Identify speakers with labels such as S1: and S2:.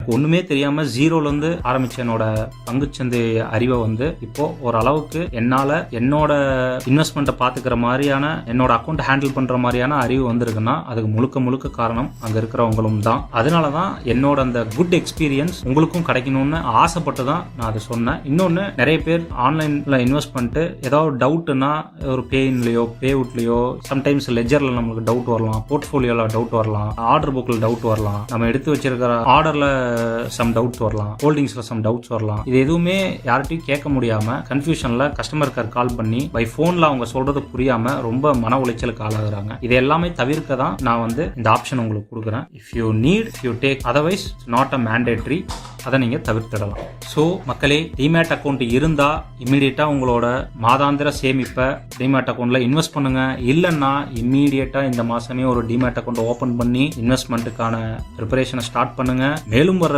S1: எனக்கு ஒண்ணுமே தெரியாம ஜீரோல இருந்து ஆரம்பிச்ச என்னோட பங்குச்சந்தை அறிவை இப்போ ஓரளவுக்கு என்னால என்னோட இன்வெஸ்ட்மெண்ட்டை பாத்துக்கிற மாதிரியான என்னோட அக்கௌண்ட் ஹேண்டில் பண்ற மாதிரியான அறிவு வந்திருக்குன்னா அதுக்கு முழுக்க காரணம் அங்க இருக்கிறவங்களும் தான். அதனாலதான் என்னோட அந்த குட் எக்ஸ்பீரியன்ஸ் உங்களுக்கும் கிடைக்கணும்னு ஆசைப்பட்டு தான் நான் அதை சொன்னேன். இன்னொன்னு, நிறைய பேர் ஆன்லைன்ல இன்வெஸ்ட் பண்ணிட்டு ஏதாவது டவுட்னா ஒரு பேயின்லயோ பேவுட்லயோ சம்டைம்ஸ் லெஜர்ல நமக்கு டவுட் வரலாம், போர்ட்ஃபோலியோல டவுட் வரலாம், ஆர்டர் புக்ல டவுட் வரலாம், நம்ம எடுத்து வச்சிருக்கிற ஆர்டர்ல சம் டவுட்ஸ் வரலாம், ஹோல்டிங்ஸ்ல சம் டவுட்ஸ் வரலாம். இது எதுவுமே யார்கிட்டயும் கேட்க முடியாம கன்ஃபியூஷன்ல கஸ்டமர் கேர் கால் பண்ணி பை போன்ல அவங்க சொல்றது புரியாம ரொம்ப மன உளைச்சலுக்கு ஆளாகிறாங்க. இது எல்லாமே தவிர்க்க தான் நான் இந்த ஆப்ஷன் உங்களுக்கு கொடுக்குறேன். If you need you take, otherwise not a mandatory. அதை நீங்க தவிர்த்திடலாம். ஸோ மக்களே, டிமேட் அக்கௌண்ட் இருந்தா இம்மீடியட்டா உங்களோட மாதாந்திர சேமிப்பை டிமேட் அக்கௌண்ட்ல இன்வெஸ்ட் பண்ணுங்க. இல்லைன்னா இம்மீடியட்டா இந்த மாசமே ஒரு டிமேட் அக்கௌண்ட் ஓபன் பண்ணி இன்வெஸ்ட்மெண்ட்டுக்கான ப்ரிப்பரேஷனை ஸ்டார்ட் பண்ணுங்க. மேலும் வர